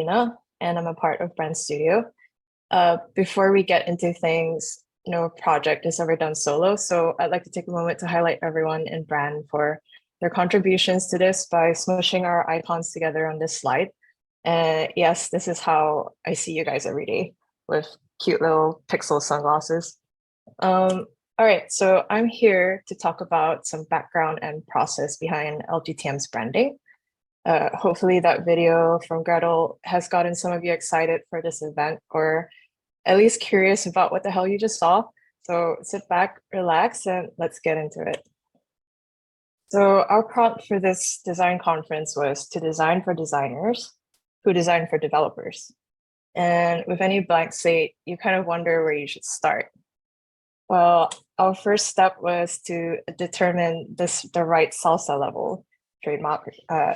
Lena, and I'm a part of Brand Studio. Before we get into things, no project is ever done solo, so I'd like to take a moment to highlight everyone in Brand for their contributions to this by smushing our icons together on this slide. And yes, this is how I see you guys every day with cute little pixel sunglasses. All right, so I'm here to talk about some background and process behind LGTM's branding. Hopefully that video from Gretel has gotten some of you excited for this event, or at least curious about what the hell you just saw. So sit back, relax, and let's get into it. So our prompt for this design conference was to design for designers who design for developers. And with any blank slate, you kind of wonder where you should start. Well, our first step was to determine the right salsa level, trademark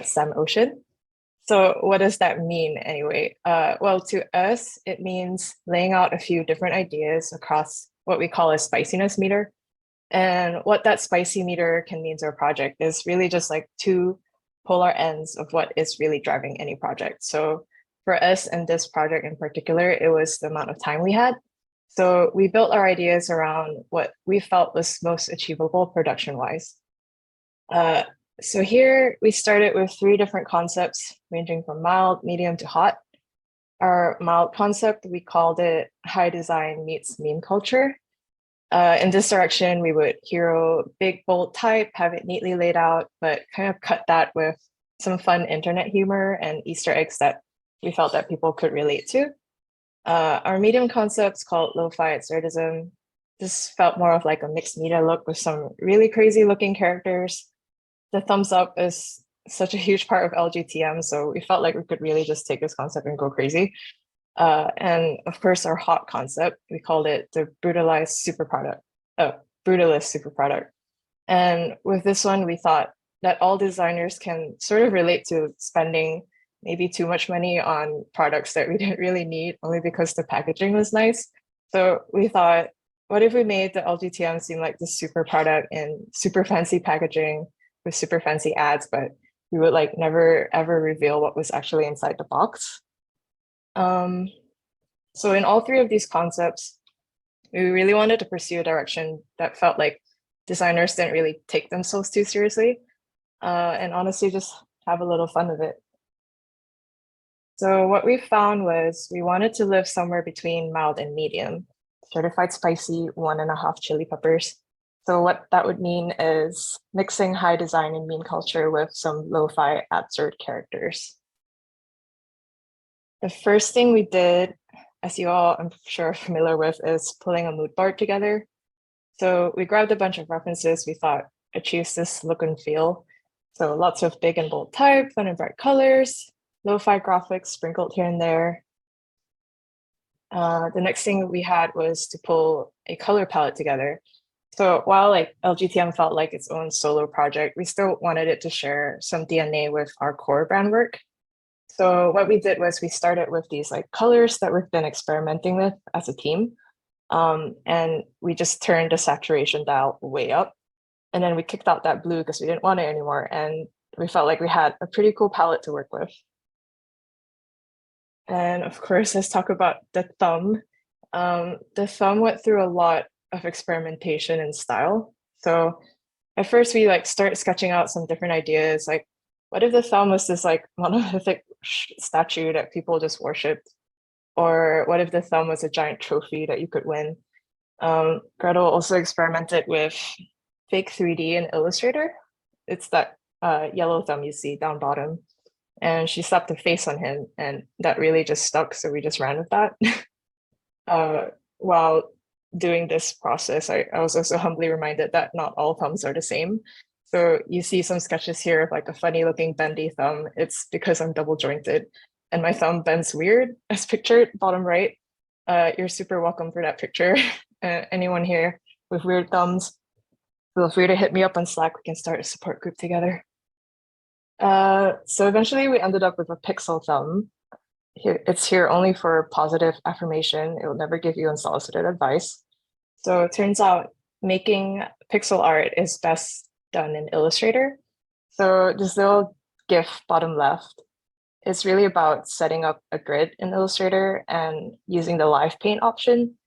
Sam Ocean. So what does that mean anyway? Well, to us, it means laying out a few different ideas across what we call a spiciness meter. And what that spicy meter can mean to a project is really just like two polar ends of what is really driving any project. So for us and this project in particular, it was the amount of time we had. So we built our ideas around what we felt was most achievable production-wise. So here we started with three different concepts ranging from mild, medium to hot. Our mild concept, we called it high design meets meme culture. In this direction, we would hero big, bold type, have it neatly laid out, but kind of cut that with some fun internet humor and Easter eggs that we felt that people could relate to. Our medium concepts called lo-fi absurdism. This felt more of like a mixed media look with some really crazy looking characters. The thumbs up is such a huge part of LGTM, so we felt like we could really just take this concept and go crazy. And of course, our hot concept, we called it the brutalized super product, brutalist super product. And with this one, we thought that all designers can sort of relate to spending maybe too much money on products that we didn't really need only because the packaging was nice. So we thought, what if we made the LGTM seem like the super product in super fancy packaging with super fancy ads, but we would like never ever reveal what was actually inside the box. So in all three of these concepts, we really wanted to pursue a direction that felt like designers didn't really take themselves too seriously, and honestly just have a little fun with it. So what we found was we wanted to live somewhere between mild and medium, certified spicy, 1.5 chili peppers. So what that would mean is mixing high design and meme culture with some lo-fi absurd characters. The first thing we did, as you all I'm sure are familiar with, is pulling a mood board together. So we grabbed a bunch of references we thought achieves this look and feel. So lots of big and bold type, fun and bright colors, lo-fi graphics sprinkled here and there. The next thing we had was to pull a color palette together. So while like LGTM felt like its own solo project, we still wanted it to share some DNA with our core brand work. So what we did was we started with these like colors that we've been experimenting with as a team. And we just turned the saturation dial way up. And then we kicked out that blue because we didn't want it anymore. And we felt like we had a pretty cool palette to work with. And of course, let's talk about the thumb. The thumb went through a lot of experimentation and style. So at first we like start sketching out some different ideas, like what if the thumb was this like monolithic statue that people just worshipped? Or what if the thumb was a giant trophy that you could win? Gretel also experimented with fake 3D in Illustrator. It's that yellow thumb you see down bottom. And she slapped a face on him, and that really just stuck. So we just ran with that. While doing this process, I was also humbly reminded that not all thumbs are the same. So you see some sketches here of like a funny looking bendy thumb. It's because I'm double jointed and my thumb bends weird as pictured bottom right. You're super welcome for that picture. Anyone here with weird thumbs, feel free to hit me up on Slack. We can start a support group together. So eventually we ended up with a pixel thumb. It's here only for positive affirmation. It will never give you unsolicited advice. So it turns out making pixel art is best done in Illustrator. So this little GIF bottom left It's really about setting up a grid in Illustrator and using the live paint option.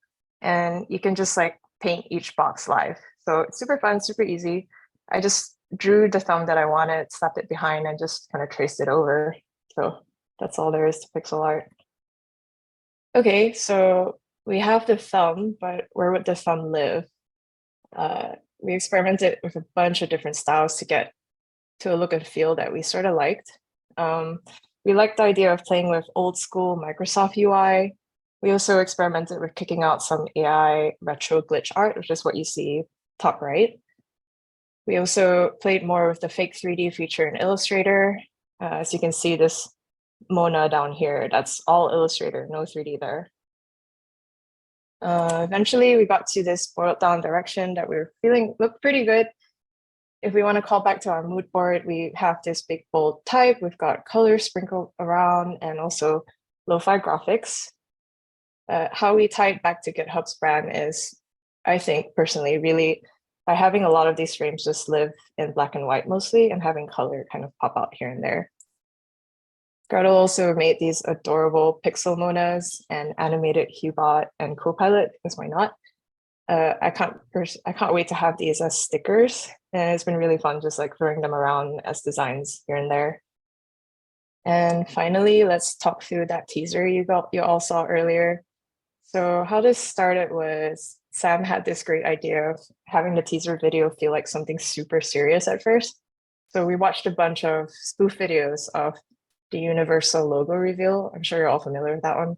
And you can just like paint each box live. So it's super fun, super easy. I just drew the thumb that I wanted, slapped it behind, and just kind of traced it over. So that's all there is to pixel art. Okay, so we have the thumb, but where would the thumb live? We experimented with a bunch of different styles to get to a look and feel that we sort of liked. We liked the idea of playing with old school Microsoft UI. We also experimented with kicking out some AI retro glitch art, which is what you see top right. We also played more with the fake 3D feature in Illustrator. As you can see, this Mona down here, that's all Illustrator, no 3D there. Eventually, we got to this boiled down direction that we were feeling looked pretty good. If we want to call back to our mood board, we have this big bold type. We've got colors sprinkled around and also lo-fi graphics. How we tie it back to GitHub's brand is, I think personally, really by having a lot of these frames just live in black and white mostly and having color kind of pop out here and there. Gretel also made these adorable pixel monas and animated Hubot and Copilot, because why not? I can't wait to have these as stickers, and it's been really fun just like throwing them around as designs here and there. And finally, let's talk through that teaser you all saw earlier. So how this started was Sam had this great idea of having the teaser video feel like something super serious at first. So we watched a bunch of spoof videos of the Universal logo reveal. I'm sure you're all familiar with that one.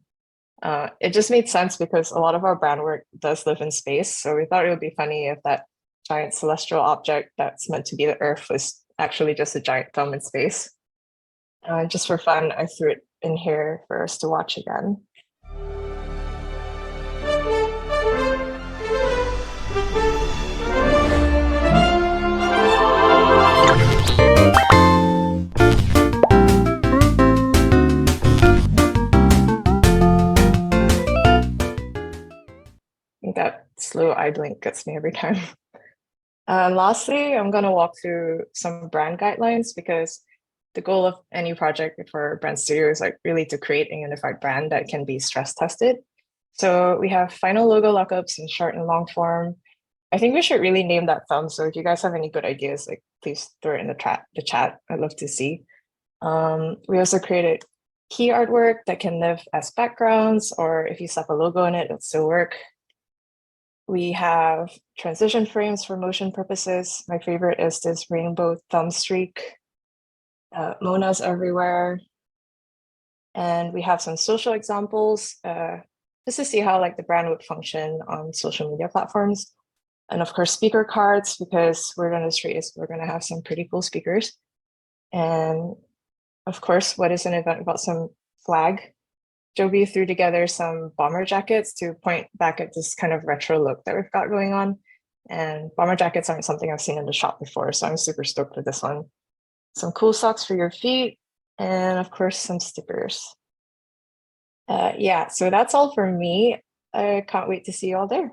It just made sense because a lot of our brand work does live in space. So we thought it would be funny if that giant celestial object that's meant to be the Earth was actually just a giant thumb in space. Just for fun, I threw it in here for us to watch again. I think that slow eye blink gets me every time. Lastly, I'm going to walk through some brand guidelines because the goal of any project for Brand Studio is like really to create a unified brand that can be stress tested. So we have final logo lockups in short and long form. I think we should really name that thumb. So if you guys have any good ideas, like please throw it in the chat. I'd love to see. We also created key artwork that can live as backgrounds, or if you slap a logo in it, it'll still work. We have transition frames for motion purposes. My favorite is this rainbow thumb streak. Monas everywhere. And we have some social examples just to see how like the brand would function on social media platforms. And of course, speaker cards, because we're going to have some pretty cool speakers. And of course, what is an event without some flag? Joby threw together some bomber jackets to point back at this kind of retro look that we've got going on. And bomber jackets aren't something I've seen in the shop before, so I'm super stoked for this one. Some cool socks for your feet, and of course, some stickers. Yeah, so that's all for me. I can't wait to see you all there.